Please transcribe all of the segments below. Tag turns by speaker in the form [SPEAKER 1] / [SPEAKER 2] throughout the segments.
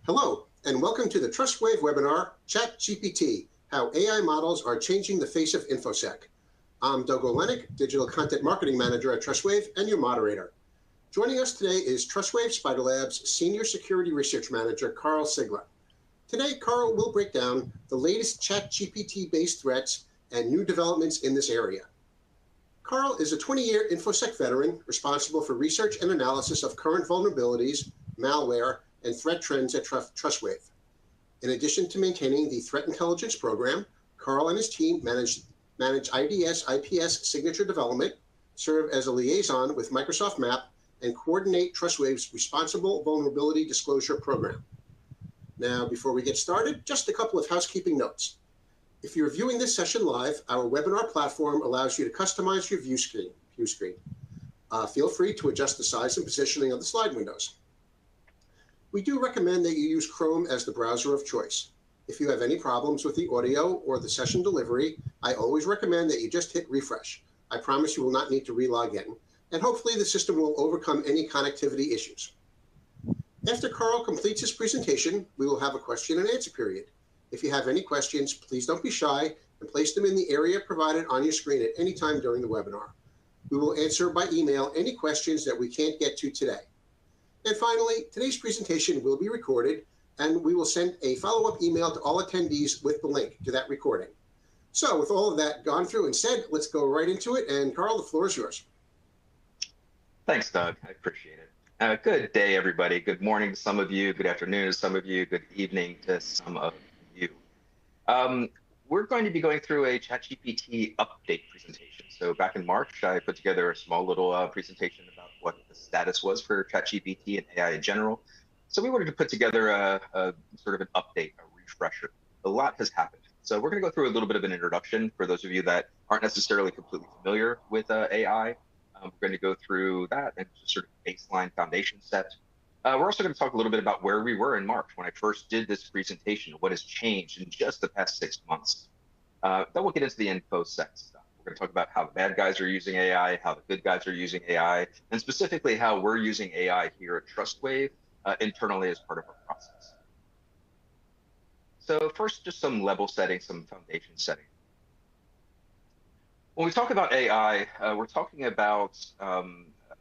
[SPEAKER 1] Hello, and welcome to the Trustwave webinar, ChatGPT, How AI Models Are Changing the Face of InfoSec. I'm Doug Olenek, Digital Content Marketing Manager at Trustwave, and your moderator. Joining us today is Trustwave SpiderLabs Senior Security Research Manager, Karl Sigler. Today, Karl will break down the latest ChatGPT-based threats and new developments in this area. Karl is a 20-year InfoSec veteran responsible for research and analysis of current vulnerabilities, malware, and threat trends at Trustwave. In addition to maintaining the threat intelligence program, Karl and his team manage IDS IPS signature development, serve as a liaison with Microsoft MAP, and coordinate Trustwave's responsible vulnerability disclosure program. Now, before we get started, just a couple of housekeeping notes. If you're viewing this session live, our webinar platform allows you to customize your view screen. Feel free to adjust the size and positioning of the slide windows. We do recommend that you use Chrome as the browser of choice. If you have any problems with the audio or the session delivery, I always recommend that you just hit refresh. I promise you will not need to re-log in, and hopefully the system will overcome any connectivity issues. After Karl completes his presentation, we will have a question and answer period. If you have any questions, please don't be shy and place them in the area provided on your screen at any time during the webinar. We will answer by email any questions that we can't get to today. And finally, today's presentation will be recorded, and we will send a follow-up email to all attendees with the link to that recording. So with all of that gone through and said, let's go right into it. And Karl, the floor is yours.
[SPEAKER 2] Thanks, Doug. I appreciate it. Good day, everybody. Good morning to some of you. Good afternoon to some of you. Good evening to some of you. We're going to be going through a ChatGPT update presentation. So back in March, I put together a small little presentation about what the status was for ChatGPT and AI in general. So we wanted to put together a sort of an update, a refresher. A lot has happened. So we're going to go through a little bit of an introduction for those of you that aren't necessarily completely familiar with AI. We're going to go through that and just sort of baseline foundation set. We're also going to talk a little bit about where we were in March when I first did this presentation, what has changed in just the past 6 months. Then we'll get into the InfoSec stuff. We're going to talk about how the bad guys are using AI, how the good guys are using AI, and specifically how we're using AI here at Trustwave internally as part of our process. So first, just some level setting, some foundation setting. When we talk about AI, we're talking about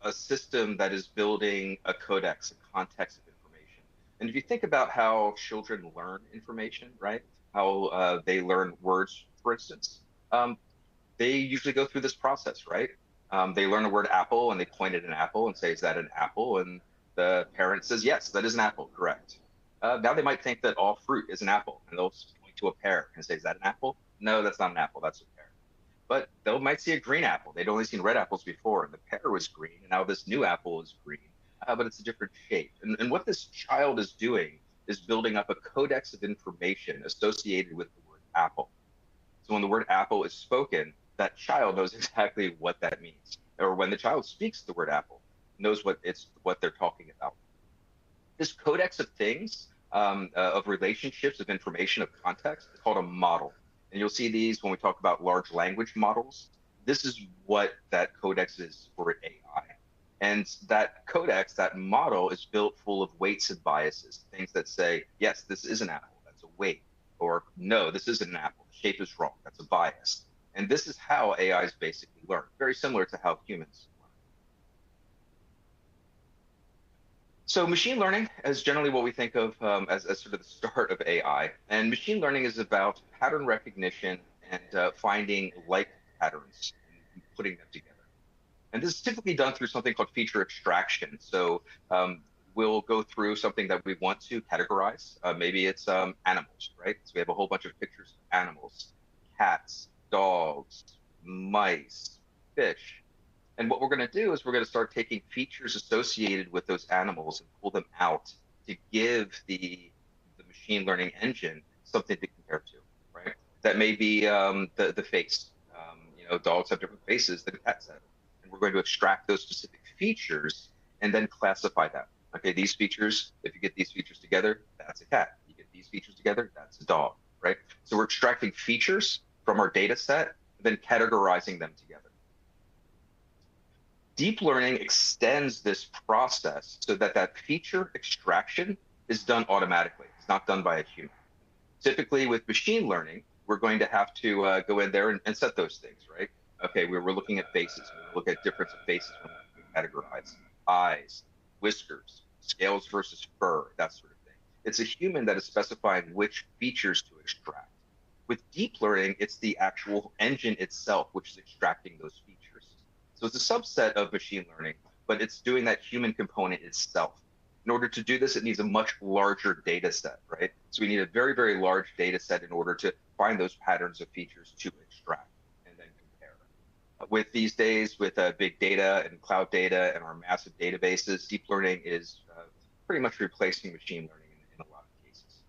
[SPEAKER 2] a system that is building a codex, a context of information. And if you think about how children learn information, right? How they learn words, for instance, they usually go through this process, right? They learn the word apple and they point at an apple and say, is that an apple? And the parent says, yes, that is an apple, correct. Now they might think that all fruit is an apple and they'll point to a pear and say, is that an apple? No, that's not an apple, that's a pear. But they might see a green apple. They'd only seen red apples before, and the pear was green, and now this new apple is green, but it's a different shape. And what this child is doing is building up a codex of information associated with the word apple. So when the word apple is spoken, that child knows exactly what that means. Or when the child speaks the word apple, knows what they're talking about. This codex of things, of relationships, of information, of context, is called a model. And you'll see these when we talk about large language models. This is what that codex is for AI. And that codex, that model, is built full of weights and biases, things that say, yes, this is an apple, that's a weight. Or no, this isn't an apple, the shape is wrong, that's a bias. And this is how AIs basically learn, very similar to how humans learn. So machine learning is generally what we think of as sort of the start of AI. And machine learning is about pattern recognition and finding like patterns and putting them together. And this is typically done through something called feature extraction. So we'll go through something that we want to categorize. Maybe it's animals, right? So we have a whole bunch of pictures of animals, cats, dogs, mice, fish. And what we're going to do is we're going to start taking features associated with those animals and pull them out to give the machine learning engine something to compare to, right? That may be the face. Dogs have different faces than cats have. And we're going to extract those specific features and then classify them. Okay, these features, if you get these features together, that's a cat. You get these features together, that's a dog, right? So we're extracting features from our data set, then categorizing them together. Deep learning extends this process so that feature extraction is done automatically. It's not done by a human. Typically with machine learning, we're going to have to go in there and set those things, right? Okay, we're looking at faces. We look at difference of faces when we categorize eyes, whiskers, scales versus fur, that sort of thing. It's a human that is specifying which features to extract. With deep learning, it's the actual engine itself which is extracting those features. So it's a subset of machine learning, but it's doing that human component itself. In order to do this, it needs a much larger data set, right? So we need a very, very large data set in order to find those patterns of features to extract and then compare. With these days, with big data and cloud data and our massive databases, deep learning is pretty much replacing machine learning in a lot of cases.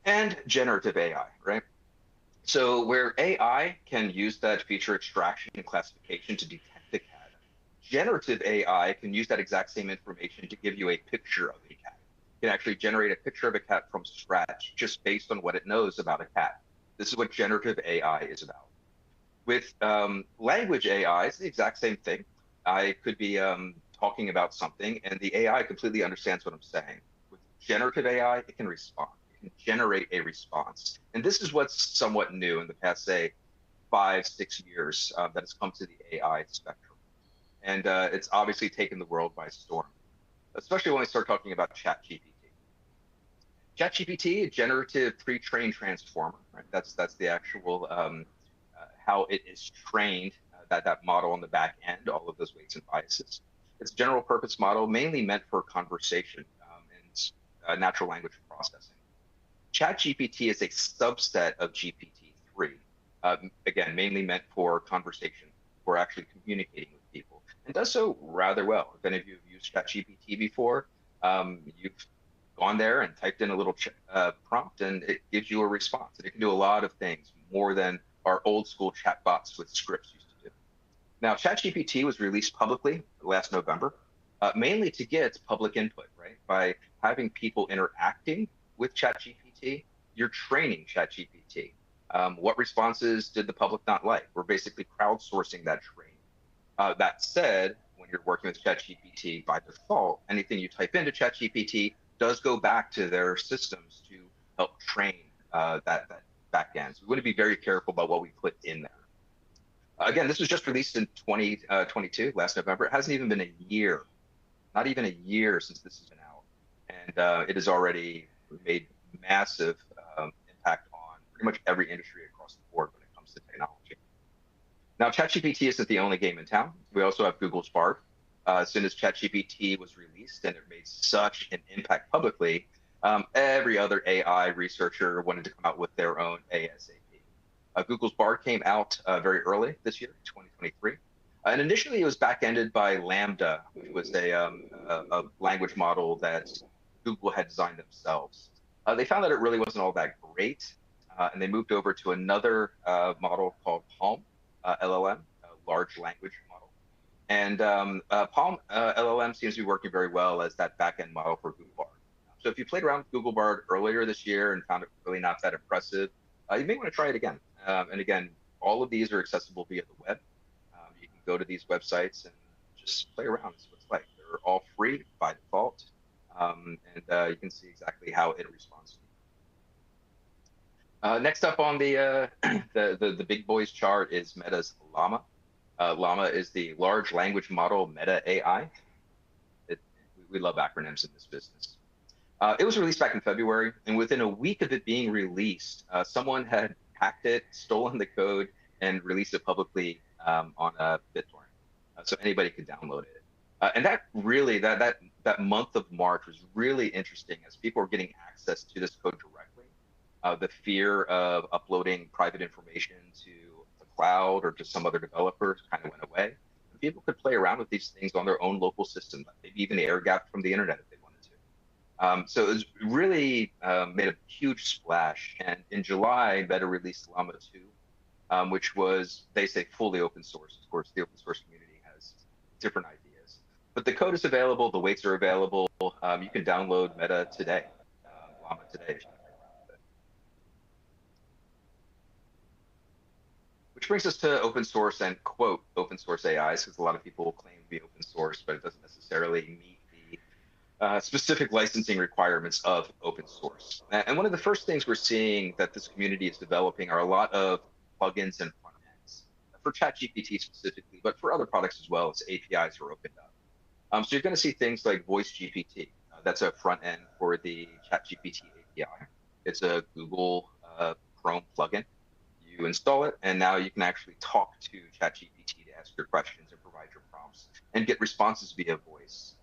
[SPEAKER 2] And generative AI, right? So where AI can use that feature extraction and classification to detect the cat, generative AI can use that exact same information to give you a picture of a cat. It can actually generate a picture of a cat from scratch just based on what it knows about a cat. This is what generative AI is about. With language AI, it's the exact same thing. I could be talking about something and the AI completely understands what I'm saying. With generative AI, it can respond. It can generate a response. And this is what's somewhat new in the past, say, 5-6 years that has come to the AI spectrum. And it's obviously taken the world by storm, especially when we start talking about ChatGPT. ChatGPT, a generative pre-trained transformer, right? That's the actual how it is trained, that model on the back end, all of those weights and biases. It's a general purpose model mainly meant for conversation and natural language processing. ChatGPT is a subset of GPT-3, again, mainly meant for conversation, for actually communicating with people, and does so rather well. If any of you have used ChatGPT before, you've gone there and typed in a little prompt, and it gives you a response. And it can do a lot of things more than our old school chatbots with scripts used to do. Now, ChatGPT was released publicly last November, mainly to get public input, right? By having people interacting with ChatGPT, you're training ChatGPT. What responses did the public not like? We're basically crowdsourcing that training. That said, when you're working with ChatGPT, by default, anything you type into ChatGPT does go back to their systems to help train that back end. So we want to be very careful about what we put in there. Again, this was just released in 2022, last November. It hasn't even been a year, not even a year since this has been out. And it has already made massive impact on pretty much every industry across the board when it comes to technology. Now, ChatGPT isn't the only game in town. We also have Google's Bard. As soon as ChatGPT was released and it made such an impact publicly, every other AI researcher wanted to come out with their own ASAP. Google's Bard came out very early this year, 2023. And initially, it was back-ended by Lambda, which was a language model that Google had designed themselves. They found that it really wasn't all that great, and they moved over to another model called Palm LLM, a large language model. And Palm LLM seems to be working very well as that back-end model for Google Bard. So if you played around with Google Bard earlier this year and found it really not that impressive, you may want to try it again. And again, all of these are accessible via the web. You can go to these websites and just play around and see what it's like. They're all free by default, and you can see exactly how it responds. Next up on the, the big boys chart is Meta's Llama. Llama is the large language model Meta AI. We love acronyms in this business. It was released back in February, and within a week of it being released, someone had hacked it, stolen the code, and released it publicly on BitTorrent, so anybody could download it. And that really, that month of March was really interesting as people were getting access to this code directly. The fear of uploading private information to the cloud or to some other developers kind of went away. And people could play around with these things on their own local system, maybe even air-gapped from the internet if they wanted to. So it was really made a huge splash. And in July, Meta released Llama 2, which was, they say, fully open source. Of course, the open source community has different ideas. But the code is available, the weights are available. You can download Meta today, Llama today. Which brings us to open source and quote open source AIs, because a lot of people claim to be open source, but it doesn't necessarily meet specific licensing requirements of open source. And one of the first things we're seeing that this community is developing are a lot of plugins and front ends for ChatGPT specifically, but for other products as well as APIs are opened up. So you're going to see things like Voice GPT. That's a front end for the ChatGPT API. It's a Google Chrome plugin. You install it, and now you can actually talk to ChatGPT to ask your questions and provide your prompts and get responses via voice.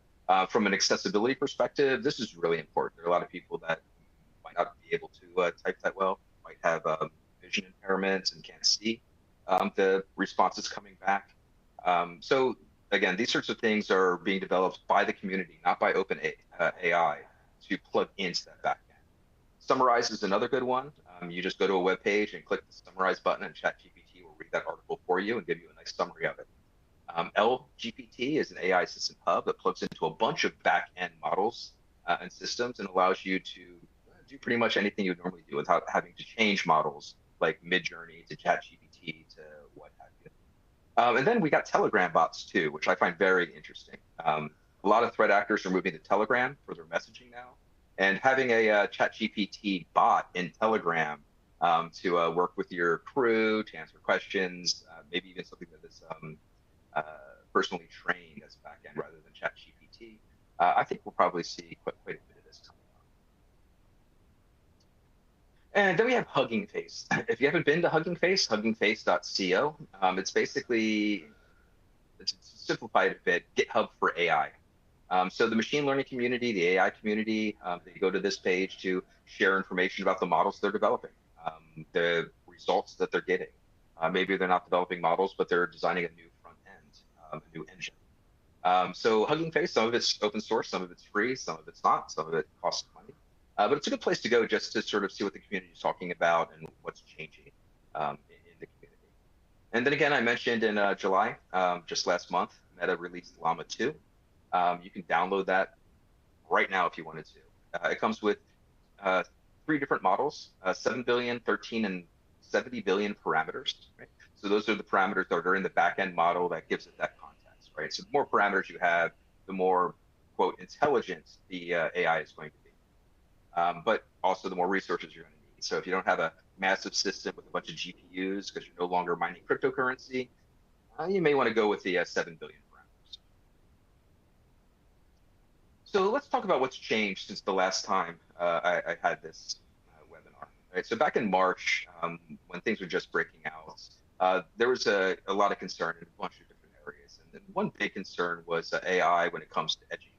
[SPEAKER 2] From an accessibility perspective, this is really important. There are a lot of people that might not be able to type that well, might have vision impairments and can't see the responses coming back. So again, these sorts of things are being developed by the community, not by OpenAI, to plug into that backend. Summarize is another good one. You just go to a web page and click the summarize button, and ChatGPT will read that article for you and give you a nice summary of it. LGPT is an AI assistant hub that plugs into a bunch of back-end models and systems and allows you to do pretty much anything you would normally do without having to change models like Midjourney to ChatGPT to what have you. And then we got Telegram bots too, which I find very interesting. A lot of threat actors are moving to Telegram for their messaging now, and having a ChatGPT bot in Telegram to work with your crew, to answer questions, maybe even something that is personally trained as a backend rather than ChatGPT. I think we'll probably see quite a bit of this coming up. And then we have Hugging Face. If you haven't been to Hugging Face, huggingface.co. It's basically, to simplify it a bit, GitHub for AI. So the machine learning community, the AI community, they go to this page to share information about the models they're developing, the results that they're getting. Maybe they're not developing models, but they're designing a new front end, a new engine. So Hugging Face, some of it's open source, some of it's free, some of it's not, some of it costs money. But it's a good place to go just to sort of see what the community is talking about and what's changing in the community. And then again, I mentioned in July, just last month, Meta released Llama 2. You can download that right now if you wanted to. It comes with 3 different models, 7 billion, 13, and 70 billion parameters, right? So those are the parameters that are in the backend model that gives it that context, right? So the more parameters you have, the more, quote, intelligent the AI is going to be. But also the more resources you're going to need. So if you don't have a massive system with a bunch of GPUs because you're no longer mining cryptocurrency, you may want to go with the 7 billion parameters. So let's talk about what's changed since the last time I had this webinar. Right? So back in March, when things were just breaking out, there was a lot of concern in a bunch of different areas. And then one big concern was AI when it comes to education.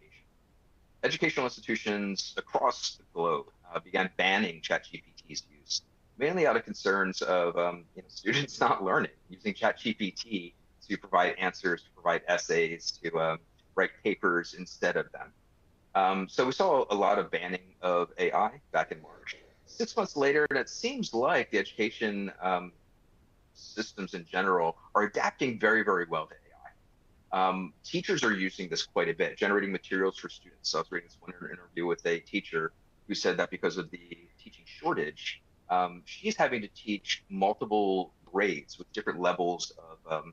[SPEAKER 2] Educational institutions across the globe began banning ChatGPT's use, mainly out of concerns of students not learning, using ChatGPT to provide answers, to provide essays, to write papers instead of them. So we saw a lot of banning of AI back in March. 6 months later, and it seems like the education systems in general are adapting very, very well to AI. Teachers are using this quite a bit, generating materials for students. So I was reading this one interview with a teacher who said that because of the teaching shortage, she's having to teach multiple grades with different levels of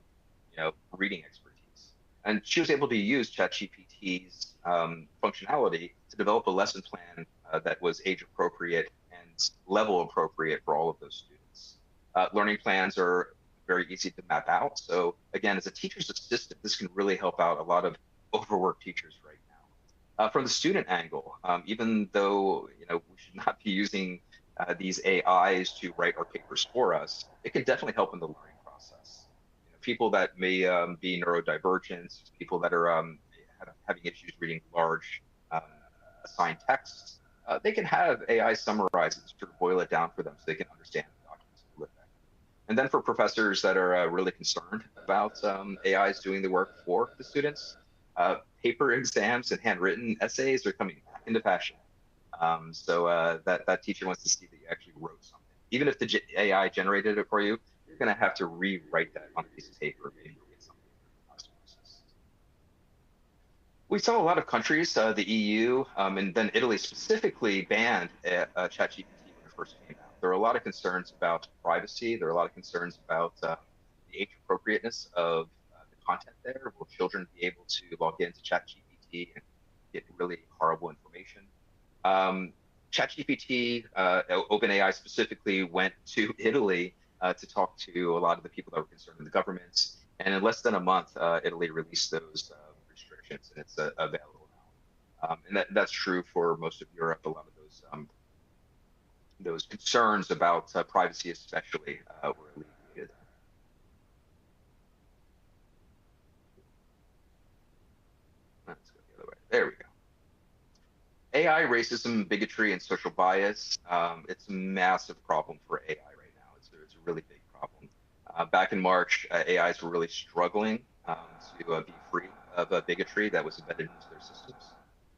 [SPEAKER 2] reading expertise. And she was able to use ChatGPT's functionality to develop a lesson plan that was age appropriate and level appropriate for all of those students. Learning plans are very easy to map out. So again, as a teacher's assistant, this can really help out a lot of overworked teachers right now. From the student angle, even though we should not be using these AIs to write our papers for us, it can definitely help in the learning process. People that may be neurodivergent, people that are having issues reading large assigned texts, they can have AI summarize and sort of boil it down for them so they can understand the documents a little bit better. And then for professors that are really concerned about AIs doing the work for the students, paper exams and handwritten essays are coming back into fashion. So that teacher wants to see that you actually wrote something. Even if the AI generated it for you, you're going to have to rewrite that on a piece of paper. Maybe you'll get something process. We saw a lot of countries, the EU, and then Italy specifically banned ChatGPT when it first came out. There are a lot of concerns about privacy. There are a lot of concerns about the age appropriateness of the content there. Will children be able to log into ChatGPT and get really horrible information. ChatGPT, OpenAI specifically, went to Italy to talk to a lot of the people that were concerned in the governments. And in less than a month, Italy released those restrictions, and it's available now. And that's true for most of Europe. A lot of those concerns about privacy, especially, were alleviated. Let's go the other way. There we go. AI, racism, bigotry, and social bias. It's a massive problem for AI right now. It's a really big problem. Back in March, AIs were really struggling to be free of bigotry that was embedded into their systems.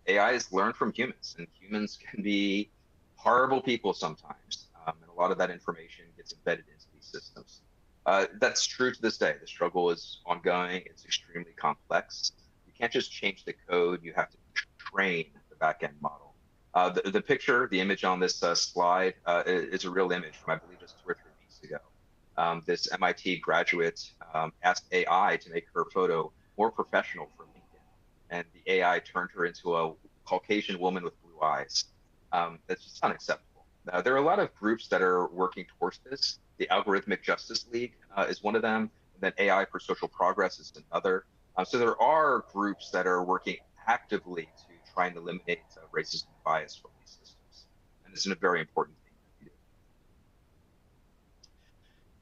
[SPEAKER 2] AIs learn from humans, and humans can be horrible people sometimes. And a lot of that information gets embedded into these systems. That's true to this day. The struggle is ongoing. It's extremely complex. You can't just change the code. You have to train the backend model. The picture, the image on this slide is a real image from, I believe, just 2 or 3 weeks ago. This MIT graduate asked AI to make her photo more professional for LinkedIn, and the AI turned her into a Caucasian woman with blue eyes. That's just unacceptable. There are a lot of groups that are working towards this. The Algorithmic Justice League is one of them. And then AI for Social Progress is another. So there are groups that are working actively to try and eliminate racism and bias from these systems. And this is a very important thing that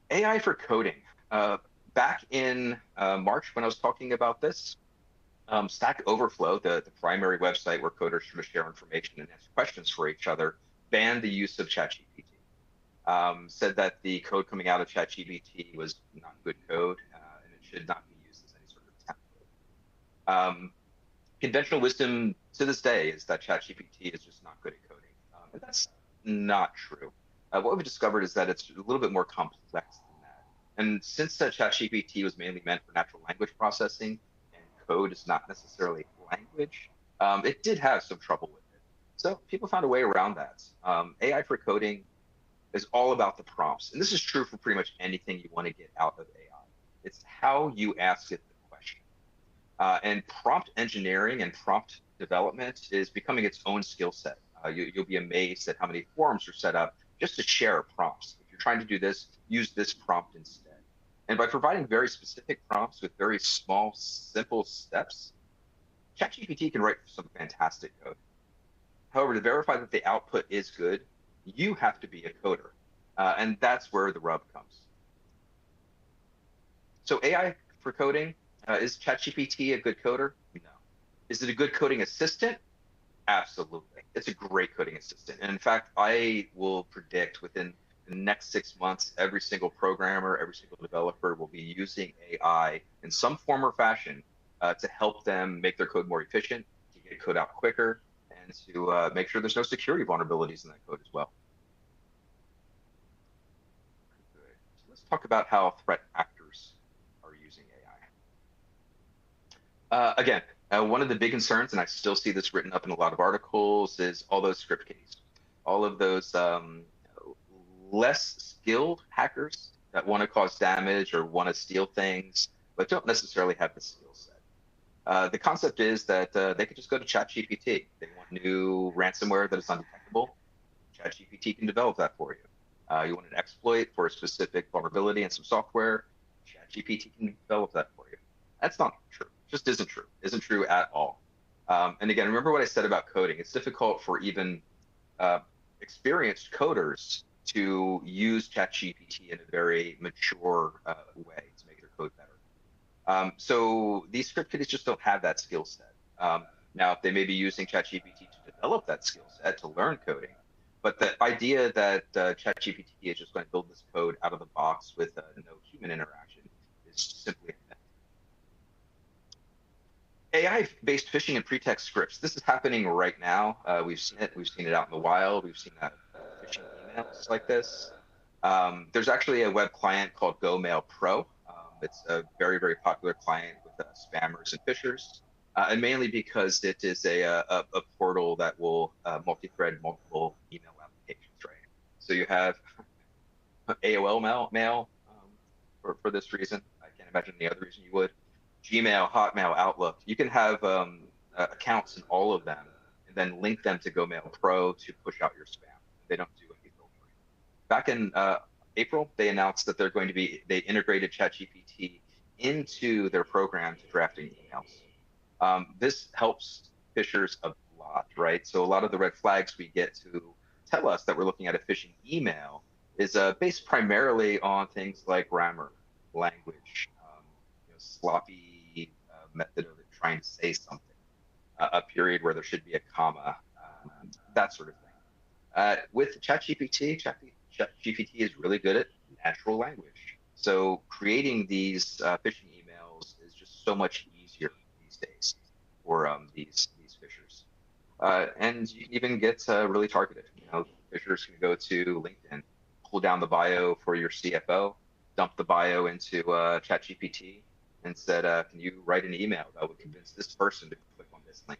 [SPEAKER 2] we do. AI for coding. Back in March, when I was talking about this, Stack Overflow, the primary website where coders sort of share information and answer questions for each other, banned the use of ChatGPT. Said that the code coming out of ChatGPT was not good code, and it should not be used as any sort of template. Conventional wisdom to this day is that ChatGPT is just not good at coding. But that's not true. What we've discovered is that it's a little bit more complex than that. And since ChatGPT was mainly meant for natural language processing, code is not necessarily language, it did have some trouble with it. So people found a way around that. AI for coding is all about the prompts. And this is true for pretty much anything you want to get out of AI. It's how you ask it the question. And prompt engineering and prompt development is becoming its own skill set. You'll be amazed at how many forums are set up just to share prompts. If you're trying to do this, use this prompt instead. And by providing very specific prompts with very small, simple steps, ChatGPT can write some fantastic code. However, to verify that the output is good, you have to be a coder. And that's where the rub comes. So AI for coding, is ChatGPT a good coder? No. Is it a good coding assistant? Absolutely. It's a great coding assistant. And in fact, I will predict within the next 6 months, every single programmer, every single developer will be using AI in some form or fashion to help them make their code more efficient, to get code out quicker, and to make sure there's no security vulnerabilities in that code as well. So let's talk about how threat actors are using AI. Again, one of the big concerns, and I still see this written up in a lot of articles, is all those script kiddies, all of those less skilled hackers that want to cause damage or want to steal things, but don't necessarily have the skill set. The concept is that they could just go to ChatGPT. They want new ransomware that is undetectable. ChatGPT can develop that for you. You want an exploit for a specific vulnerability in some software. ChatGPT can develop that for you. That's not true. It just isn't true. Isn't true at all. And again, remember what I said about coding. It's difficult for even experienced coders to use ChatGPT in a very mature way to make their code better. So these script kiddies just don't have that skill set. Now, they may be using ChatGPT to develop that skill set, to learn coding, but the idea that ChatGPT is just going to build this code out of the box with no human interaction is simply a myth. AI-based phishing and pretext scripts. This is happening right now. We've seen it. We've seen it out in the wild. We've seen that phishing emails like this. There's actually a web client called GoMail Pro. It's a very, very popular client with spammers and phishers, and mainly because it is a portal that will multi-thread multiple email applications, right? So you have AOL mail for this reason. I can't imagine any other reason you would. Gmail, Hotmail, Outlook. You can have accounts in all of them, and then link them to GoMail Pro to push out your spam. They don't do any filtering. Back in April, they announced that they integrated ChatGPT into their program to drafting emails. This helps phishers a lot, right? So a lot of the red flags we get to tell us that we're looking at a phishing email is based primarily on things like grammar, language, sloppy method of trying to say something, a period where there should be a comma, that sort of thing. With ChatGPT is really good at natural language. So creating these phishing emails is just so much easier these days for these phishers. And you can even get really targeted. Phishers can go to LinkedIn, pull down the bio for your CFO, dump the bio into ChatGPT, and said, "Can you write an email that would convince this person to click on this link?"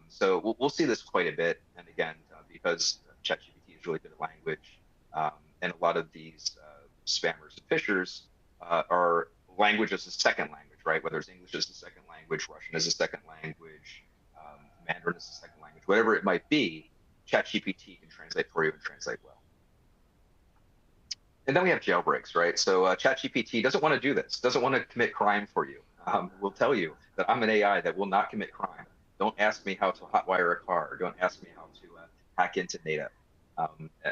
[SPEAKER 2] So we'll see this quite a bit. And again, because ChatGPT is really good at language, and a lot of these spammers and phishers are language as a second language, right? Whether it's English as a second language, Russian as a second language, Mandarin as a second language, whatever it might be, ChatGPT can translate for you and translate well. And then we have jailbreaks, right? So ChatGPT doesn't want to do this, doesn't want to commit crime for you. We'll tell you that I'm an AI that will not commit crime. Don't ask me how to hotwire a car. Don't ask me how to hack into data.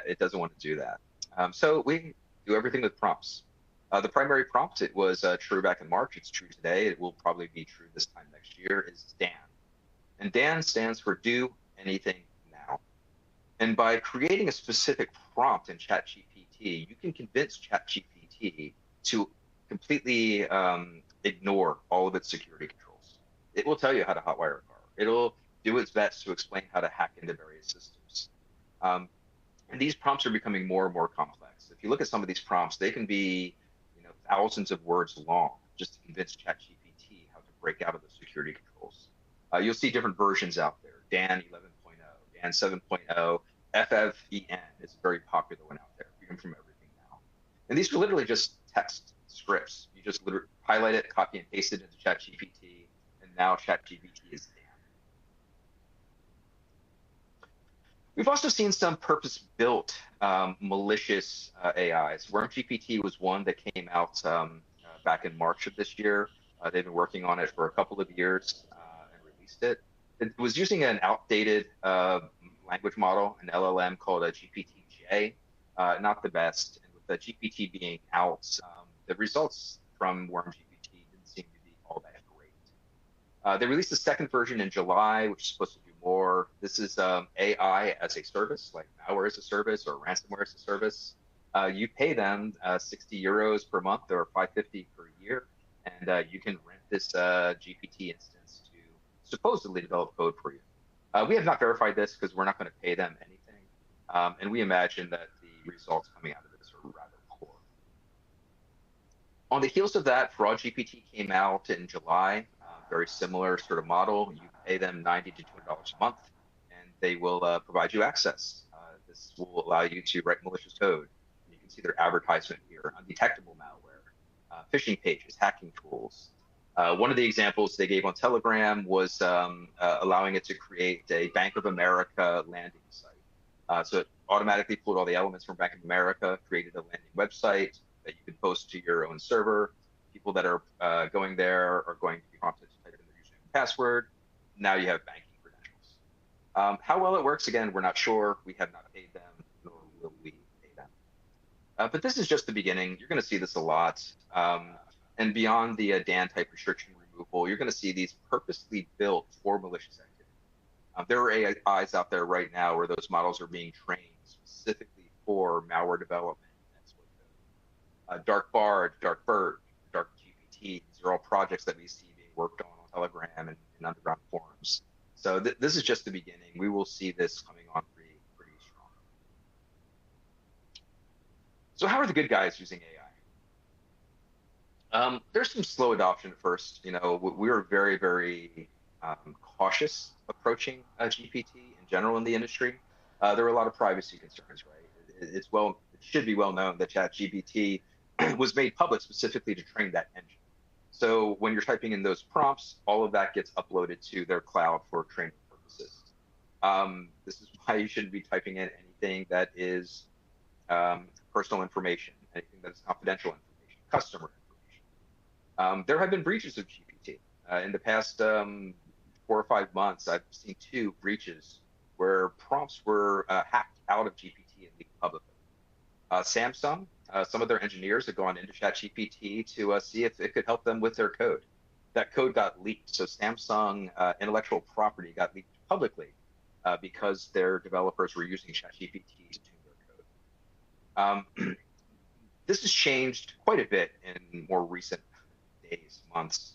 [SPEAKER 2] It doesn't want to do that. So we do everything with prompts. The primary prompt, it was true back in March. It's true today. It will probably be true this time next year, is Dan. And Dan stands for do anything now. And by creating a specific prompt in ChatGPT, you can convince ChatGPT to completely ignore all of its security controls. It will tell you how to hotwire a car. It'll do its best to explain how to hack into various systems. And these prompts are becoming more and more complex. If you look at some of these prompts, they can be thousands of words long just to convince ChatGPT how to break out of the security controls. You'll see different versions out there. Dan 11.0, Dan 7.0, FFEN is a very popular one out there. Freedom from everything now. And these are literally just text scripts. You just literally highlight it, copy and paste it into ChatGPT, and now ChatGPT is Dan. We've also seen some purpose-built malicious AIs. WormGPT was one that came out back in March of this year. They've been working on it for a couple of years and released it. It was using an outdated language model, an LLM called a GPT-J, not the best. And with the GPT being out, the results from WormGPT didn't seem to be all that great. They released the second version in July, which is supposed to do more. This is AI as a service, like malware as a service or ransomware as a service. You pay them 60 euros per month or 550 per year, and you can rent this GPT instance to supposedly develop code for you. We have not verified this because we're not going to pay them anything, and we imagine that the results coming out of this are rather poor. On the heels of that, FraudGPT came out in July. Very similar sort of model. You pay them $90 to $200 a month, and they will provide you access. This will allow you to write malicious code. You can see their advertisement here: undetectable malware, phishing pages, hacking tools. One of the examples they gave on Telegram was allowing it to create a Bank of America landing site. So it automatically pulled all the elements from Bank of America, created a landing website that you could post to your own server. People that are going there are going to be prompted to type in their username and password. Now you have banking credentials. How well it works, again, we're not sure. We have not paid them, nor will we pay them. But this is just the beginning. You're going to see this a lot. And beyond the Dan type restriction removal, you're going to see these purposely built for malicious activity. There are AIs out there right now where those models are being trained specifically for malware development. Dark Bard, Dark Bird, Dark GPT, these are all projects that we see being worked on Telegram and in underground forums. So this is just the beginning. We will see this coming on pretty strong. So how are the good guys using AI? There's some slow adoption at first. We were very, very cautious approaching GPT in general in the industry. There were a lot of privacy concerns, right? It should be well known that ChatGPT was made public specifically to train that engine. So when you're typing in those prompts, all of that gets uploaded to their cloud for training purposes. This is why you shouldn't be typing in anything that is personal information, anything that is confidential information, customer information. There have been breaches of GPT. In the past 4 or 5 months, I've seen 2 breaches where prompts were hacked out of GPT and leaked publicly. Samsung, some of their engineers had gone into ChatGPT to see if it could help them with their code. That code got leaked. So Samsung intellectual property got leaked publicly because their developers were using ChatGPT to tune their code. This has changed quite a bit in more recent days, months.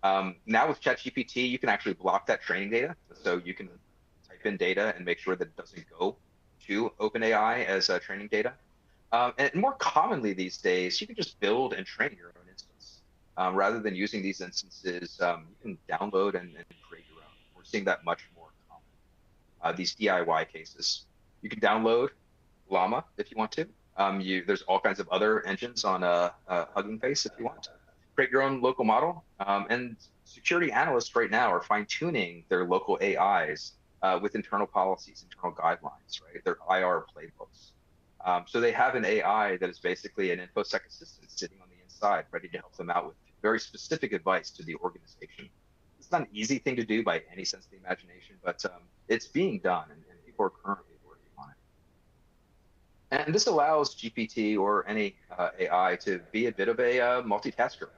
[SPEAKER 2] Now with ChatGPT, you can actually block that training data. So you can type in data and make sure that it doesn't go to OpenAI as training data. And more commonly these days, you can just build and train your own instance. Rather than using these instances, you can download and create your own. We're seeing that much more common. These DIY cases. You can download Llama if you want to. There's all kinds of other engines on Hugging Face if you want to. Create your own local model. And security analysts right now are fine-tuning their local AIs with internal policies, internal guidelines, right? Their IR playbooks. So they have an AI that is basically an InfoSec assistant sitting on the inside, ready to help them out with very specific advice to the organization. It's not an easy thing to do by any sense of the imagination, but it's being done, and people are currently working on it. And this allows GPT or any AI to be a bit of a multitasker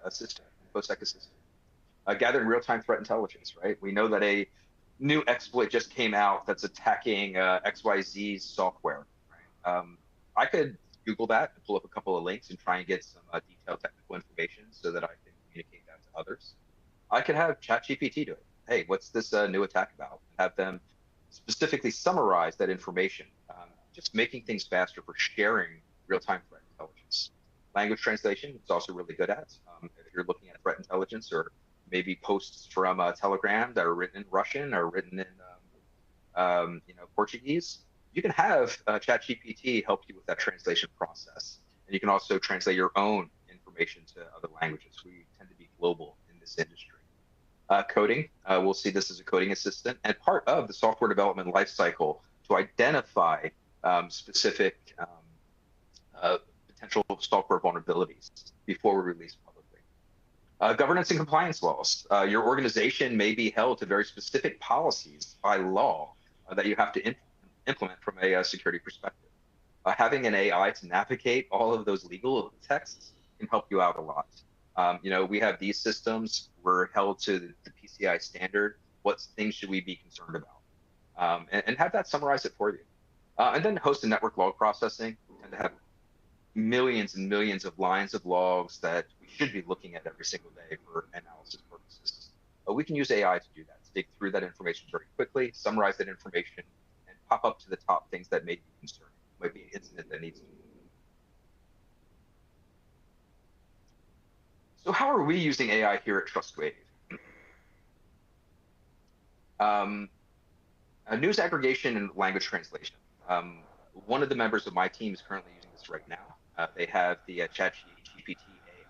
[SPEAKER 2] assistant, InfoSec assistant. Gathering real-time threat intelligence, right? We know that a new exploit just came out that's attacking XYZ's software. I could Google that and pull up a couple of links and try and get some detailed technical information so that I can communicate that to others. I could have ChatGPT do it. Hey, what's this new attack about? Have them specifically summarize that information, just making things faster for sharing real-time threat intelligence. Language translation, it's also really good at. If you're looking at threat intelligence or maybe posts from Telegram that are written in Russian or written in Portuguese, you can have ChatGPT help you with that translation process. And you can also translate your own information to other languages. We tend to be global in this industry. Coding, we'll see this as a coding assistant and part of the software development lifecycle to identify specific potential software vulnerabilities before we release publicly. Governance and compliance laws. Your organization may be held to very specific policies by law that you have to implement from a security perspective. Having an AI to navigate all of those legal texts can help you out a lot. We have these systems. We're held to the PCI standard. What things should we be concerned about? And have that summarize it for you. And then host and network log processing. We tend to have millions and millions of lines of logs that we should be looking at every single day for analysis purposes. But we can use AI to do that, to dig through that information very quickly, summarize that information, and pop up to the top things that may be concerning. Might be an incident that needs to be. So how are we using AI here at Trustwave? News aggregation and language translation. One of the members of my team is currently using this right now. They have the ChatGPT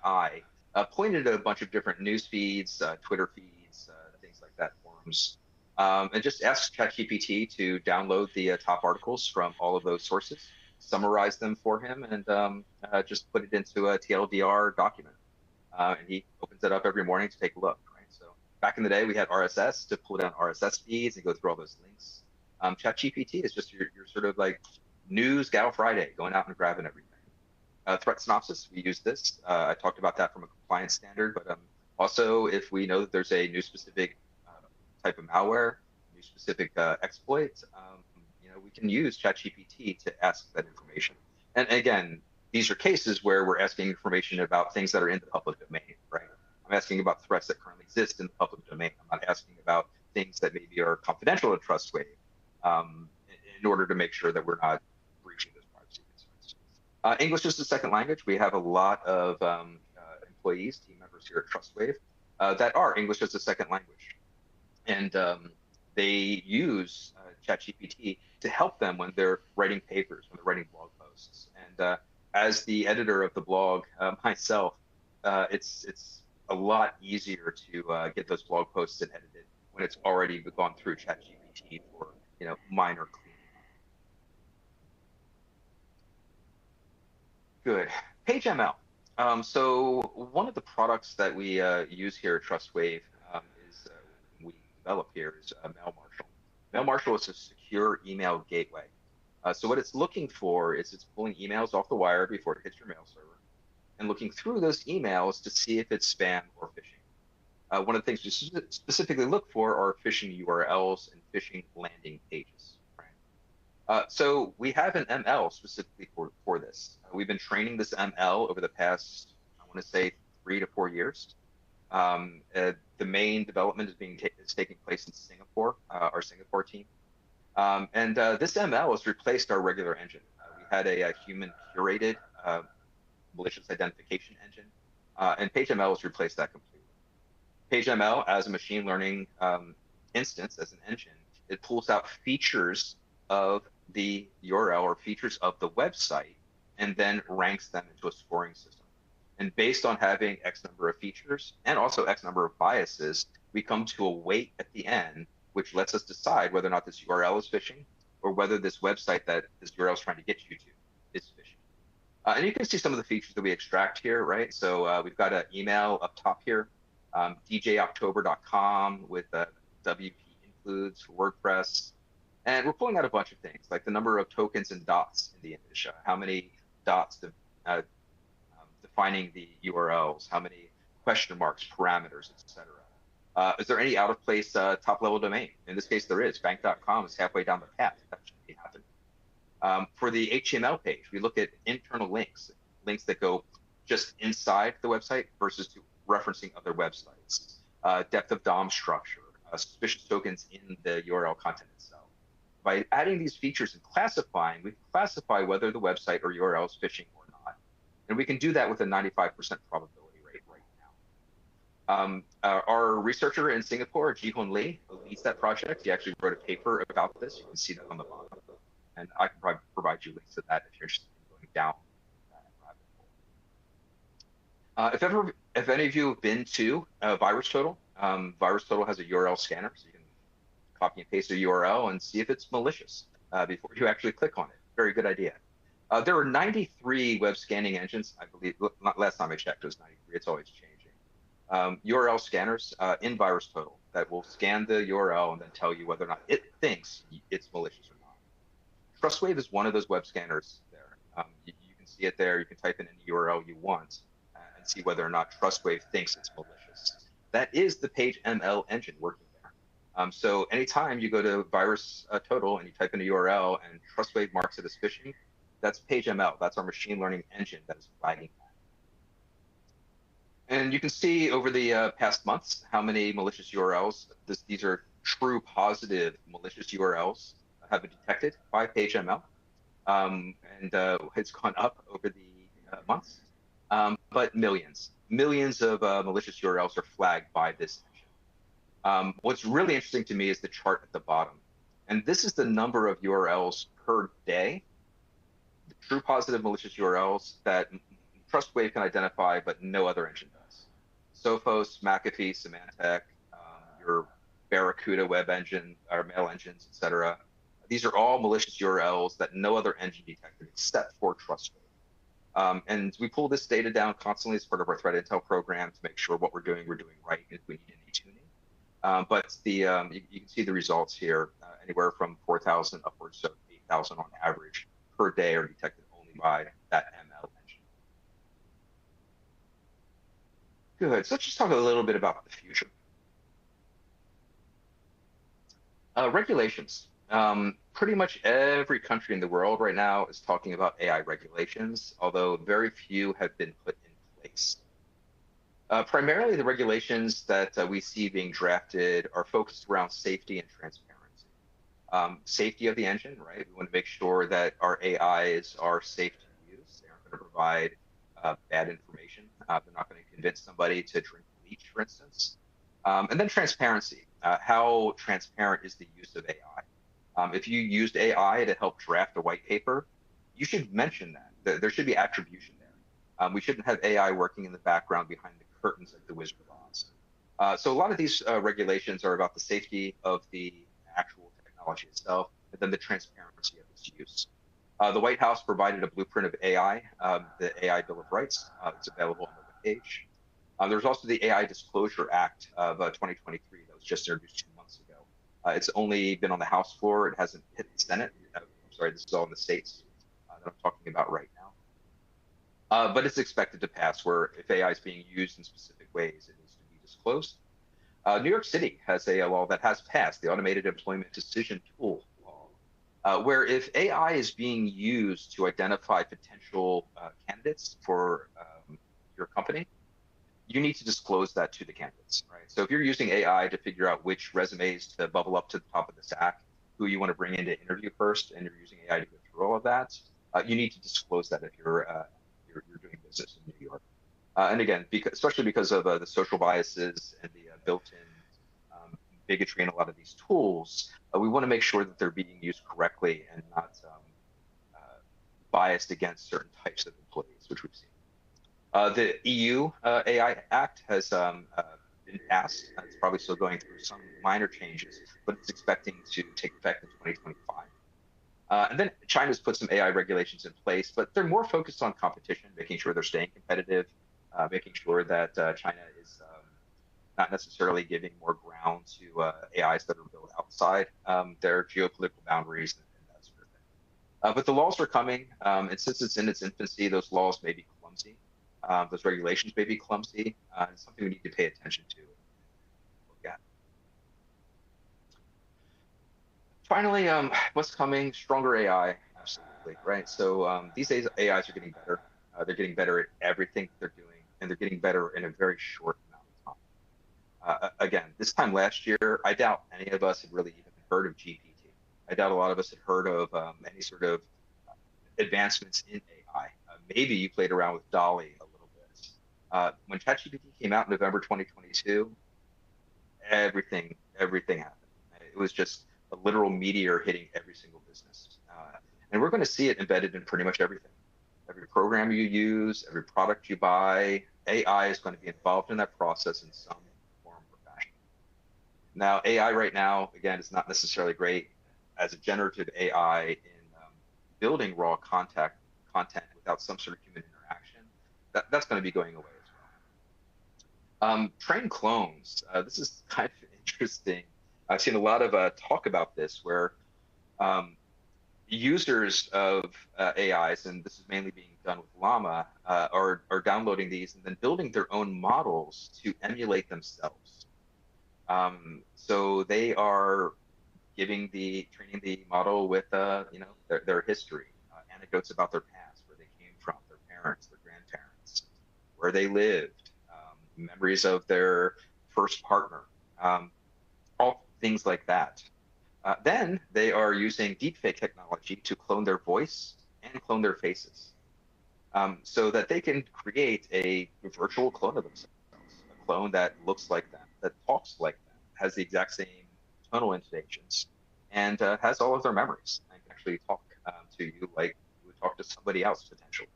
[SPEAKER 2] AI pointed at a bunch of different news feeds, Twitter feeds, things like that, forums, and just ask ChatGPT to download the top articles from all of those sources, summarize them for him, and just put it into a TLDR document. And he opens it up every morning to take a look, right? So back in the day, we had RSS to pull down RSS feeds and go through all those links. ChatGPT is just your sort of like news gal Friday, going out and grabbing everything. Threat synopsis, we use this. I talked about that from a compliance standard, but also if we know that there's a new specific type of malware, new specific exploit, we can use ChatGPT to ask that information. And again, these are cases where we're asking information about things that are in the public domain, right? I'm asking about threats that currently exist in the public domain. I'm not asking about things that maybe are confidential to Trustwave in order to make sure that we're not breaching those privacy concerns. English is the second language. We have a lot of employees, team members here at Trustwave that are English as a second language. And they use ChatGPT to help them when they're writing papers, when they're writing blog posts. And as the editor of the blog myself, it's a lot easier to get those blog posts and edited when it's already gone through ChatGPT for minor cleaning up. Good. Page ML. So one of the products that we use here at Trustwave is we develop here is Mail Marshal. Mail Marshal is a secure email gateway. So what it's looking for is it's pulling emails off the wire before it hits your mail server and looking through those emails to see if it's spam or phishing. One of the things we specifically look for are phishing URLs and phishing landing pages. Right? So we have an ML specifically for this. We've been training this ML over the past, I want to say, 3 to 4 years. The main development is taking place in Singapore, our Singapore team. This ML has replaced our regular engine. We had a human curated malicious identification engine, and PageML has replaced that completely. PageML, as a machine learning instance, as an engine, it pulls out features of the URL or features of the website and then ranks them into a scoring system. And based on having X number of features and also X number of biases, we come to a weight at the end, which lets us decide whether or not this URL is phishing or whether this website that this URL is trying to get you to is phishing. And you can see some of the features that we extract here, right? So we've got an email up top here, djoctober.com with WP includes for WordPress. And we're pulling out a bunch of things, like the number of tokens and dots in the image, how many dots defining the URLs, how many question marks, parameters, etc. Is there any out-of-place top-level domain? In this case, there is. Bank.com is halfway down the path. That shouldn't be happening. For the HTML page, we look at internal links that go just inside the website versus to referencing other websites. Depth of DOM structure, suspicious tokens in the URL content itself. By adding these features and classifying, we can classify whether the website or URL is phishing or not. And we can do that with a 95% probability rate right now. Our researcher in Singapore, Ji-Hoon Lee, who leads that project, he actually wrote a paper about this. You can see that on the bottom. And I can probably provide you links to that if you're interested in going down that rabbit hole. If any of you have been to VirusTotal, VirusTotal has a URL scanner, so you can copy and paste a URL and see if it's malicious before you actually click on it. Very good idea. There are 93 web scanning engines, I believe. Last time I checked, it was 93. It's always changing. URL scanners in VirusTotal that will scan the URL and then tell you whether or not it thinks it's malicious or not. Trustwave is one of those web scanners there. You can see it there. You can type in any URL you want and see whether or not Trustwave thinks it's malicious. That is the PageML engine working there. So anytime you go to VirusTotal and you type in a URL and Trustwave marks it as phishing, that's PageML. That's our machine learning engine that is flagging that. And you can see over the past months how many malicious URLs, these are true positive malicious URLs, have been detected by PageML. And it's gone up over the months. But millions of malicious URLs are flagged by this engine. What's really interesting to me is the chart at the bottom. And this is the number of URLs per day, the true positive malicious URLs that Trustwave can identify, but no other engine does. Sophos, McAfee, Symantec, your Barracuda web engine, or mail engines, etc. These are all malicious URLs that no other engine detected except for Trustwave. And we pull this data down constantly as part of our threat intel program to make sure what we're doing right if we need any tuning. But you can see the results here, anywhere from 4,000 upwards to 8,000 on average per day are detected only by that ML engine. Good. So let's just talk a little bit about the future. Regulations. Pretty much every country in the world right now is talking about AI regulations, although very few have been put in place. Primarily, the regulations that we see being drafted are focused around safety and transparency. Safety of the engine, right? We want to make sure that our AIs are safe to use. They aren't going to provide bad information. They're not going to convince somebody to drink bleach, for instance. And then transparency. How transparent is the use of AI? If you used AI to help draft a white paper, you should mention that. There should be attribution there. We shouldn't have AI working in the background behind the curtains like the Wizard of Oz. So a lot of these regulations are about the safety of the actual technology itself, and then the transparency of its use. The White House provided a blueprint of AI, the AI Bill of Rights. It's available on the webpage. There's also the AI Disclosure Act of 2023 that was just introduced 2 months ago. It's only been on the House floor. It hasn't hit the Senate. I'm sorry, this is all in the states that I'm talking about right now. But it's expected to pass, where if AI is being used in specific ways, it needs to be disclosed. New York City has a law that has passed, the Automated Employment Decision Tool law, where if AI is being used to identify potential candidates for your company, you need to disclose that to the candidates, right? So if you're using AI to figure out which resumes to bubble up to the top of the stack, who you want to bring in to interview first, and you're using AI to go through all of that, you need to disclose that if you're doing business in New York. And again, especially because of the social biases and the built-in bigotry in a lot of these tools, we want to make sure that they're being used correctly and not biased against certain types of employees, which we've seen. The EU AI Act has been passed. It's probably still going through some minor changes, but it's expecting to take effect in 2025. And then China's put some AI regulations in place, but they're more focused on competition, making sure they're staying competitive, making sure that China is not necessarily giving more ground to AIs that are built outside their geopolitical boundaries and that sort of thing. But the laws are coming, and since it's in its infancy, those laws may be clumsy. Those regulations may be clumsy. It's something we need to pay attention to. Look at. Finally, what's coming? Stronger AI, absolutely, right? So these days, AIs are getting better. They're getting better at everything they're doing, and they're getting better in a very short amount of time. Again, this time last year, I doubt any of us had really even heard of GPT. I doubt a lot of us had heard of any sort of advancements in AI. Maybe you played around with Dolly a little bit. When ChatGPT came out in November 2022, everything happened. It was just a literal meteor hitting every single business. And we're going to see it embedded in pretty much everything. Every program you use, every product you buy, AI is going to be involved in that process in some form or fashion. Now, AI right now, again, is not necessarily great as a generative AI in building raw content without some sort of human interaction. That's going to be going away as well. Trained clones. This is kind of interesting. I've seen a lot of talk about this where users of AIs, and this is mainly being done with Llama, are downloading these and then building their own models to emulate themselves. So they are training the model with their history, anecdotes about their past, where they came from, their parents, their grandparents, where they lived, memories of their first partner, all things like that. Then they are using deepfake technology to clone their voice and clone their faces, so that they can create a virtual clone of themselves, a clone that looks like them, that talks like them, has the exact same tonal intonations, and has all of their memories and can actually talk to you like you would talk to somebody else potentially.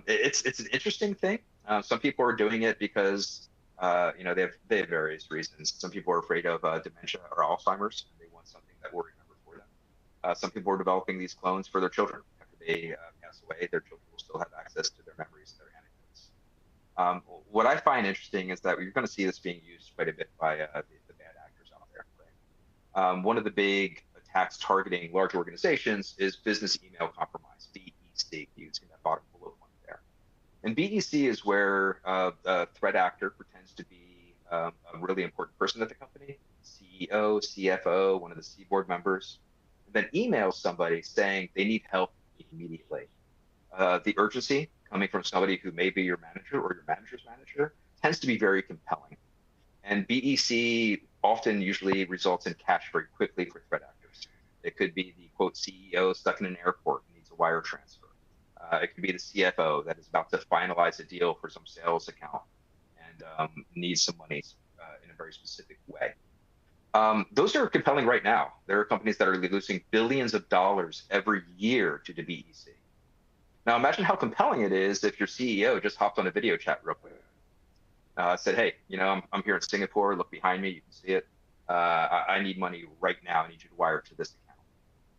[SPEAKER 2] It's an interesting thing. Some people are doing it because they have various reasons. Some people are afraid of dementia or Alzheimer's, and they want something that will remember for them. Some people are developing these clones for their children. After they pass away, their children will still have access to their memories and their anecdotes. What I find interesting is that you're going to see this being used quite a bit by the bad actors out there. Right? One of the big attacks targeting large organizations is business email compromise, BEC, using that bottom bullet point there. And BEC is where a threat actor pretends to be a really important person at the company, CEO, CFO, one of the C board members, and then emails somebody saying they need help immediately. The urgency coming from somebody who may be your manager or your manager's manager tends to be very compelling. And BEC often usually results in cash very quickly for threat actors. It could be the quote CEO stuck in an airport and needs a wire transfer. It could be the CFO that is about to finalize a deal for some sales account and needs some money in a very specific way. Those are compelling right now. There are companies that are losing billions of dollars every year to the BEC. Now imagine how compelling it is if your CEO just hopped on a video chat real quick. said, hey, I'm here in Singapore. Look behind me. You can see it. I need money right now. I need you to wire it to this account.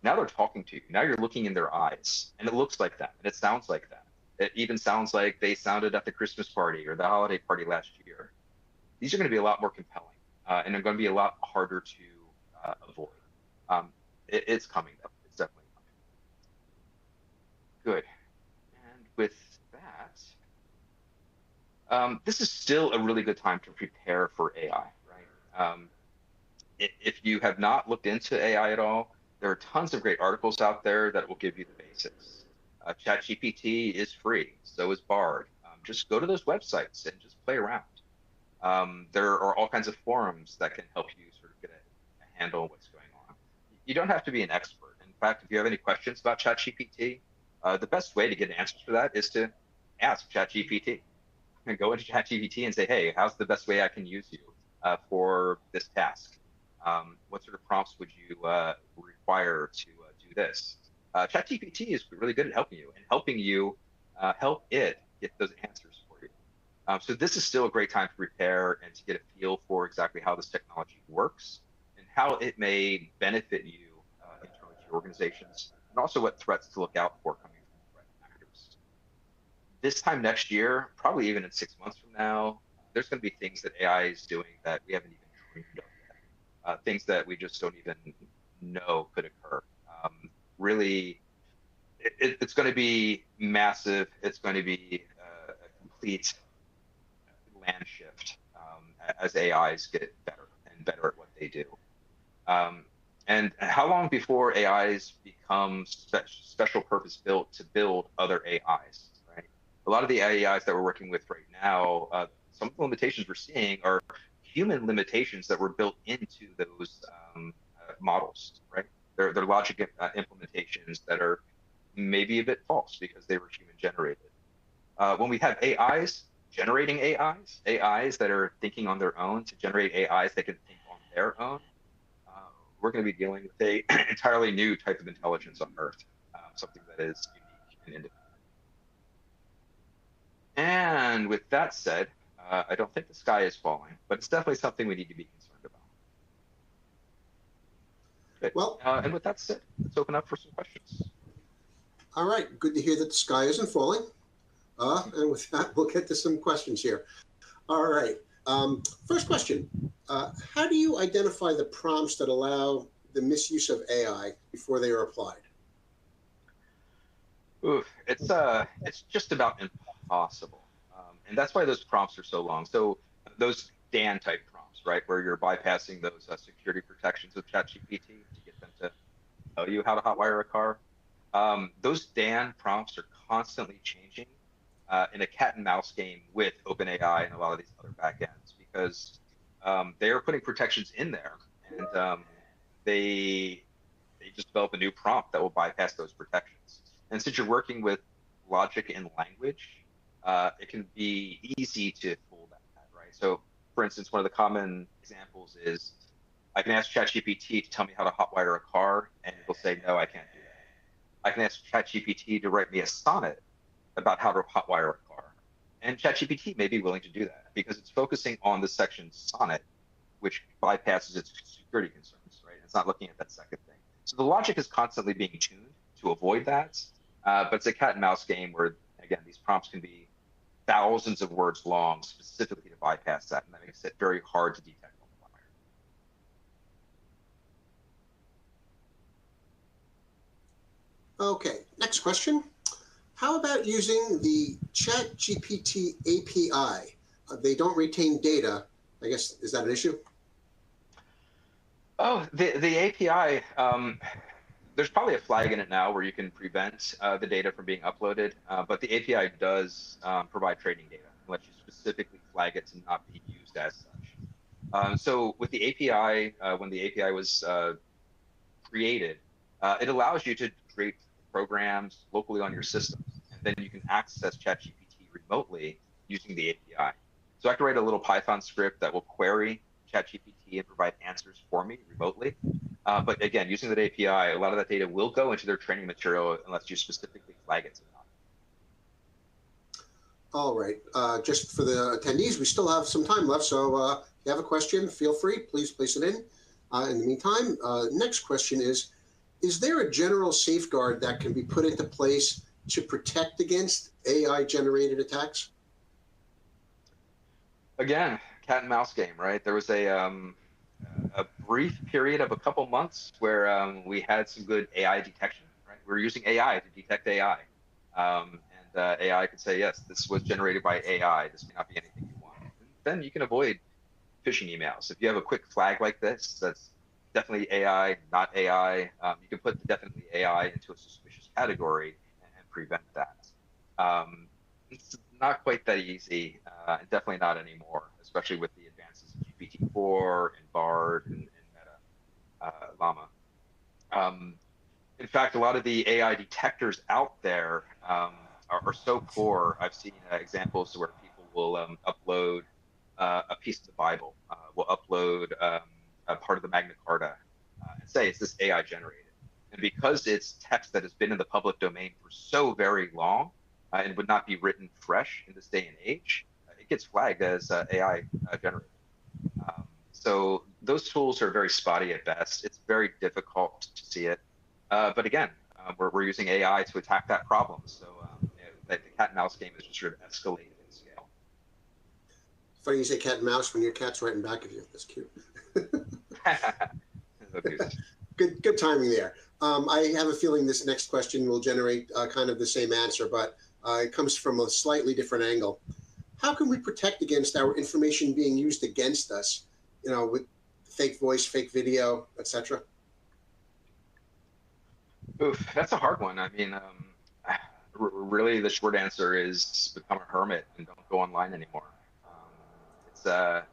[SPEAKER 2] Now they're talking to you. Now you're looking in their eyes, and it looks like that, and it sounds like that. It even sounds like they sounded at the Christmas party or the holiday party last year. These are going to be a lot more compelling, and they're going to be a lot harder to avoid. It's coming, though. It's definitely coming. Good. And with that, this is still a really good time to prepare for AI, right? If you have not looked into AI at all, there are tons of great articles out there that will give you the basics. ChatGPT is free, so is Bard. Just go to those websites and just play around. There are all kinds of forums that can help you sort of get a handle on what's going on. You don't have to be an expert. In fact, if you have any questions about ChatGPT, the best way to get answers for that is to ask ChatGPT. And go into ChatGPT and say, hey, how's the best way I can use you for this task? What sort of prompts would you require to do this? ChatGPT is really good at helping you help it get those answers for you. So this is still a great time to prepare and to get a feel for exactly how this technology works and how it may benefit you internally to your organizations, and also what threats to look out for coming from threat actors. This time next year, probably even in 6 months from now, there's going to be things that AI is doing that we haven't even dreamed of yet. Things that we just don't even know could occur. Really, it's going to be massive. It's going to be a complete land shift as AIs get better and better at what they do. And how long before AIs become special purpose built to build other AIs, right? A lot of the AIs that we're working with right now, some of the limitations we're seeing are human limitations that were built into those models, right? They're logic implementations that are maybe a bit false because they were human generated. When we have AIs generating AIs that are thinking on their own to generate AIs that can think on their own, we're going to be dealing with a entirely new type of intelligence on Earth, something that is unique and independent. And with that said, I don't think the sky is falling, but it's definitely something we need to be concerned about. Good.
[SPEAKER 1] Well,
[SPEAKER 2] and with that said, let's open up for some questions.
[SPEAKER 1] All right. Good to hear that the sky isn't falling. And with that, we'll get to some questions here. All right. First question. How do you identify the prompts that allow the misuse of AI before they are applied?
[SPEAKER 2] Ooh, it's just about impossible. And that's why those prompts are so long. So those Dan type prompts, right, where you're bypassing those security protections with ChatGPT to get them to tell you how to hotwire a car. Those Dan prompts are constantly changing in a cat and mouse game with OpenAI and a lot of these other backends because they are putting protections in there, and they just develop a new prompt that will bypass those protections. And since you're working with logic and language, it can be easy to fool that, right? So, for instance, one of the common examples is I can ask ChatGPT to tell me how to hotwire a car, and it'll say, no, I can't do that. I can ask ChatGPT to write me a sonnet about how to hotwire a car. And ChatGPT may be willing to do that because it's focusing on the section sonnet, which bypasses its security concerns, right? It's not looking at that second thing. So the logic is constantly being tuned to avoid that, but it's a cat and mouse game where, again, these prompts can be thousands of words long specifically to bypass that, and that makes it very hard to detect on the wire.
[SPEAKER 1] Okay, next question. How about using the ChatGPT API? They don't retain data. I guess, is that an issue?
[SPEAKER 2] Oh, the API, there's probably a flag in it now where you can prevent the data from being uploaded, but the API does provide training data and lets you specifically flag it to not be used as such. So with the API, when the API was created, it allows you to create programs locally on your systems, and then you can access ChatGPT remotely using the API. So I can write a little Python script that will query ChatGPT and provide answers for me remotely. But again, using that API, a lot of that data will go into their training material unless you specifically flag it to them.
[SPEAKER 1] All right. Just for the attendees, we still have some time left. So if you have a question, feel free. Please place it in. In the meantime, next question is there a general safeguard that can be put into place to protect against AI-generated attacks?
[SPEAKER 2] Again, cat and mouse game, right? There was a brief period of a couple months where we had some good AI detection, right? We were using AI to detect AI. And AI could say, yes, this was generated by AI. This may not be anything you want. And then you can avoid phishing emails. If you have a quick flag like this, that's definitely AI, not AI. You can put the definitely AI into a suspicious category and prevent that. It's not quite that easy, and definitely not anymore, especially with the advances of GPT-4 and Bard and Meta, Llama. Um, in fact, a lot of the AI detectors out there are so poor. I've seen examples where people will upload a piece of the Bible, will upload a part of the Magna Carta, and say, is this AI generated? And because it's text that has been in the public domain for so very long and would not be written fresh in this day and age, it gets flagged as AI generated. So those tools are very spotty at best. It's very difficult to see it. But again, we're using AI to attack that problem. So the cat and mouse game is just sort of escalated in scale.
[SPEAKER 1] Funny you say cat and mouse when your cat's right in back of you. That's cute. Good timing there. I have a feeling this next question will generate kind of the same answer, but it comes from a slightly different angle. How can we protect against our information being used against us, with fake voice, fake video, etc.?
[SPEAKER 2] Oof, that's a hard one. I mean, really, the short answer is become a hermit and don't go online anymore. It's a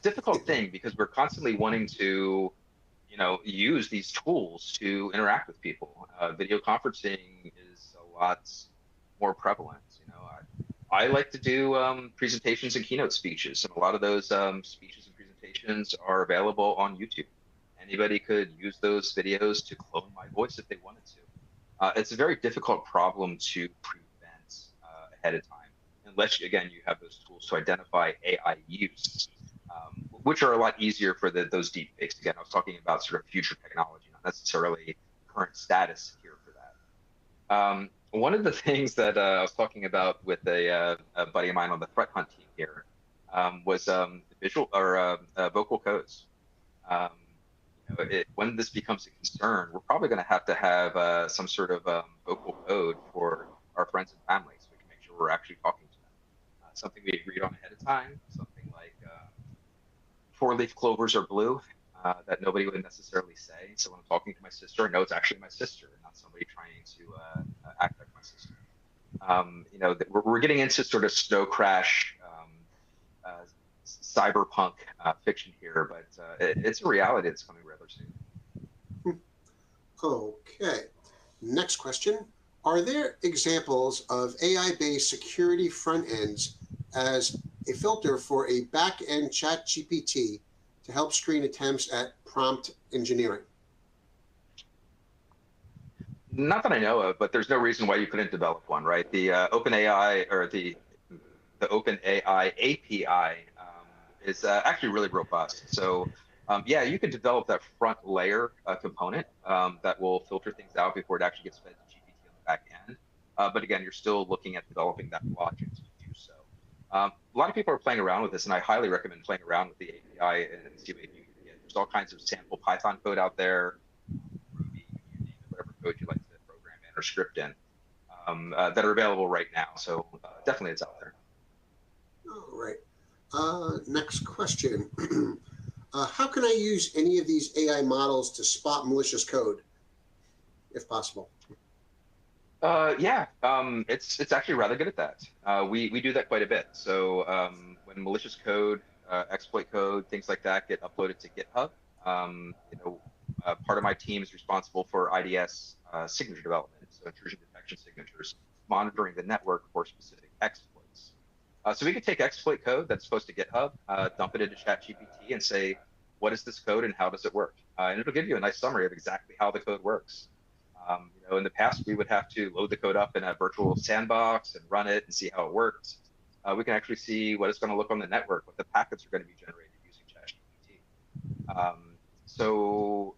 [SPEAKER 2] difficult thing because we're constantly wanting to, use these tools to interact with people. Video conferencing is a lot more prevalent. I like to do presentations and keynote speeches, and a lot of those speeches and presentations are available on YouTube. Anybody could use those videos to clone my voice if they wanted to. It's a very difficult problem to prevent ahead of time, unless, again, you have those tools to identify AI use, which are a lot easier for those deep fakes. Again, I was talking about sort of future technology, not necessarily current status here for that. One of the things that I was talking about with a buddy of mine on the threat hunt team here was visual or vocal codes. When this becomes a concern, we're probably going to have some sort of vocal code for our friends and family, so we can make sure we're actually talking to them. Something we agreed on ahead of time, something like four-leaf clovers are blue, that nobody would necessarily say. So when I'm talking to my sister, I know it's actually my sister, and not somebody trying to act like my sister. We're getting into sort of snow crash, cyberpunk fiction here, but it's a reality that's coming rather soon.
[SPEAKER 1] Okay. Next question. Are there examples of AI-based security front ends as a filter for a back-end ChatGPT to help screen attempts at prompt engineering?
[SPEAKER 2] Not that I know of, but there's no reason why you couldn't develop one, right? The OpenAI or the OpenAI API is actually really robust. So yeah, you could develop that front layer component that will filter things out before it actually gets fed to GPT on the back end. But again, you're still looking at developing that logic to do so. A lot of people are playing around with this, and I highly recommend playing around with the API and see what you can get. There's all kinds of sample Python code out there, Ruby, you name it, whatever code you like to program in or script in, that are available right now. So definitely it's out there.
[SPEAKER 1] All right. Next question. How can I use any of these AI models to spot malicious code, if possible?
[SPEAKER 2] Yeah, it's actually rather good at that. We do that quite a bit. So when malicious code, exploit code, things like that get uploaded to GitHub, part of my team is responsible for IDS signature development, so intrusion detection signatures, monitoring the network for specific exploits. So we could take exploit code that's supposed to GitHub, dump it into ChatGPT, and say, what is this code and how does it work? And it'll give you a nice summary of exactly how the code works. In the past, we would have to load the code up in a virtual sandbox and run it and see how it worked. We can actually see what it's going to look on the network, what the packets are going to be generated using ChatGPT. So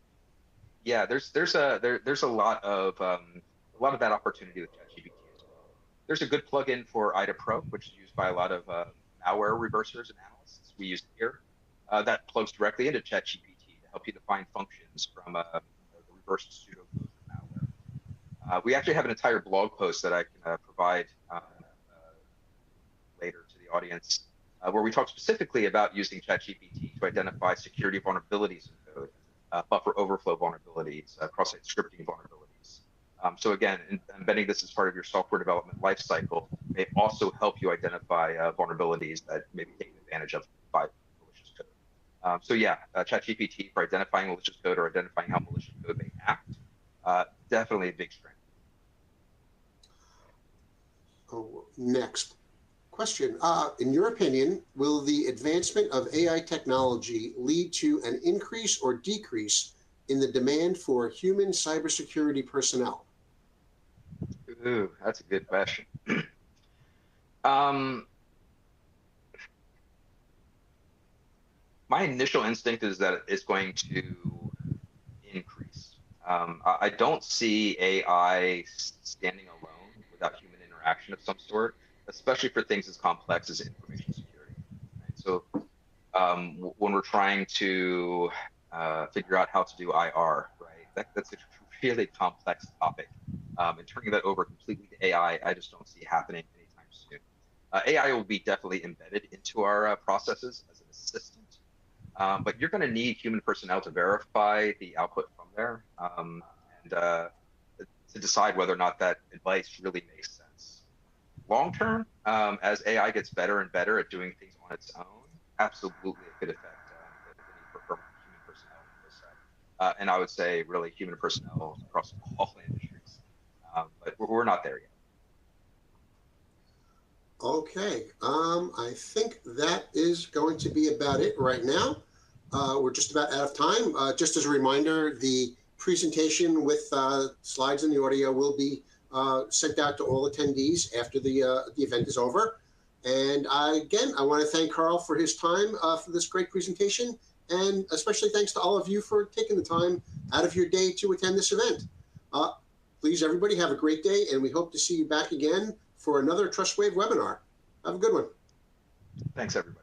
[SPEAKER 2] yeah, there's a lot of that opportunity with ChatGPT as well. There's a good plugin for IDA Pro, which is used by a lot of malware reversers and analysts. We use it here. That plugs directly into ChatGPT to help you define functions from the reverse pseudocode for malware. We actually have an entire blog post that I can provide later to the audience, where we talk specifically about using ChatGPT to identify security vulnerabilities in code, buffer overflow vulnerabilities, cross-site scripting vulnerabilities. So again, embedding this as part of your software development lifecycle may also help you identify vulnerabilities that may be taken advantage of by malicious code. So yeah, ChatGPT for identifying malicious code or identifying how malicious code may act, definitely a big strength.
[SPEAKER 1] Oh, next question. In your opinion, will the advancement of AI technology lead to an increase or decrease in the demand for human cybersecurity personnel?
[SPEAKER 2] Ooh, that's a good question. My initial instinct is that it's going to increase. I don't see AI standing alone without human interaction of some sort, especially for things as complex as information security. Right? So when we're trying to figure out how to do IR, right? That's a really complex topic. And turning that over completely to AI, I just don't see happening anytime soon. AI will be definitely embedded into our processes as an assistant, but you're going to need human personnel to verify the output from there and to decide whether or not that advice really makes sense. Long term, as AI gets better and better at doing things on its own, absolutely it could affect the need for human personnel in InfoSec. And I would say really human personnel across all industries. But we're not there yet.
[SPEAKER 1] Okay, I think that is going to be about it right now. We're just about out of time. Just as a reminder, the presentation with slides and the audio will be sent out to all attendees after the event is over. And again, I want to thank Karl for his time for this great presentation, and especially thanks to all of you for taking the time out of your day to attend this event. Please, everybody, have a great day, and we hope to see you back again for another Trustwave webinar. Have a good one.
[SPEAKER 2] Thanks, everybody.